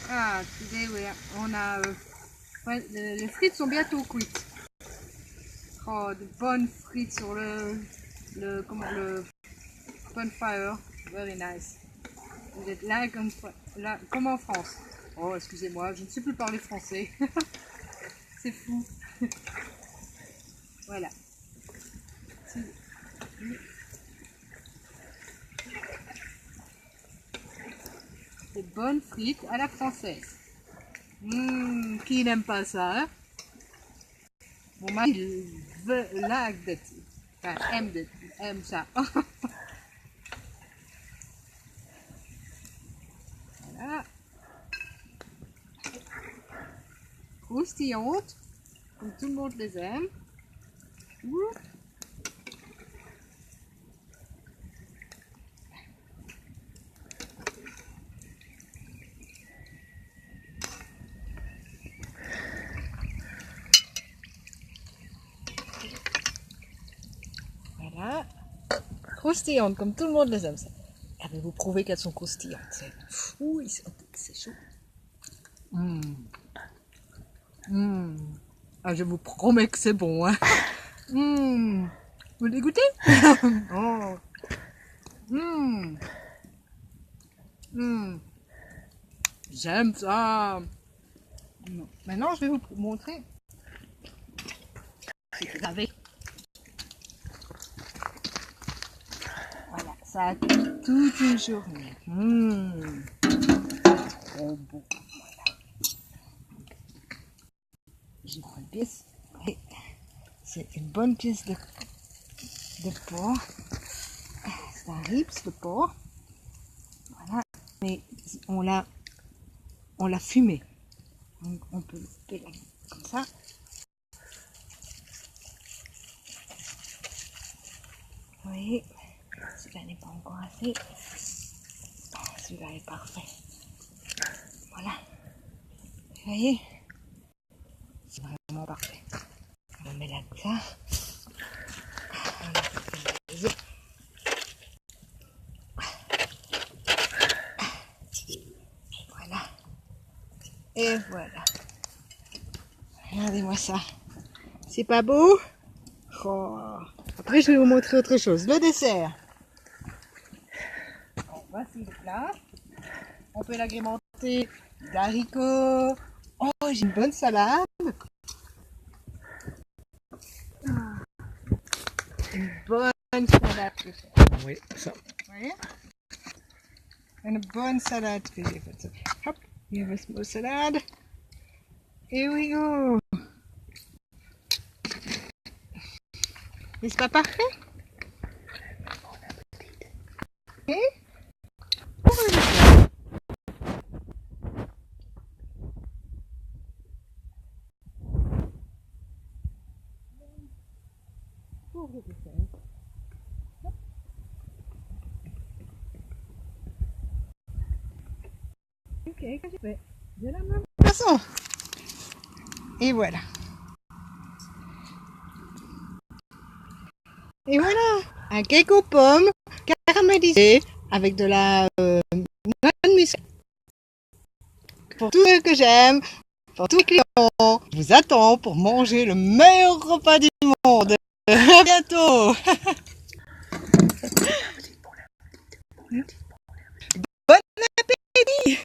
Ah, today on a... ouais, les frites sont bientôt cuites. Oh, de bonnes frites sur le bonfire. Very nice. Vous êtes là comme en France. Oh, excusez-moi, je ne sais plus parler français. C'est fou. Voilà. Des bonnes frites à la française. Qui n'aime pas ça, hein? Mon mari, aime ça. Voilà. Croustillantes, comme tout le monde les aime. Voilà. Croustillantes, comme tout le monde les aime. Ça. Ah, mais vous prouvez qu'elles sont croustillantes. Oui, c'est chaud. Ah, je vous promets que c'est bon. Hein. Vous voulez goûter? Oh. J'aime ça. Maintenant, je vais vous montrer. Avec. Voilà, ça a toute une journée. Trop beau. Voilà. Je prends une pièce. C'est une bonne pièce de porc. C'est un ribs de porc. Voilà. Mais on l'a fumé. Donc on peut le pédaler comme ça. Vous voyez, celui-là n'est pas encore assez. Celui-là est parfait. Voilà. Vous voyez, c'est vraiment parfait. On met là que ça. On a fait les œufs. Voilà. Et voilà. Regardez-moi ça. C'est pas beau? Oh. Après, je vais vous montrer autre chose. Le dessert. Bon, voici le plat. On peut l'agrémenter d'haricots. Oh, j'ai une bonne salade. Une bonne salade que j'ai faite. Oui, ça. Vous voyez? Une bonne salade que j'ai faite. Hop, hier was mijn salade. Here we go. N'est-ce pas parfait? Et pour le dessert. Pour le dessert. Ok, que j'ai fait de la même façon. Et voilà. Et voilà, un cake aux pommes caramélisé avec de la noix de muscade. Pour tous ceux que j'aime, pour tous les clients, je vous attends pour manger le meilleur repas du monde. À bientôt. Bon appétit.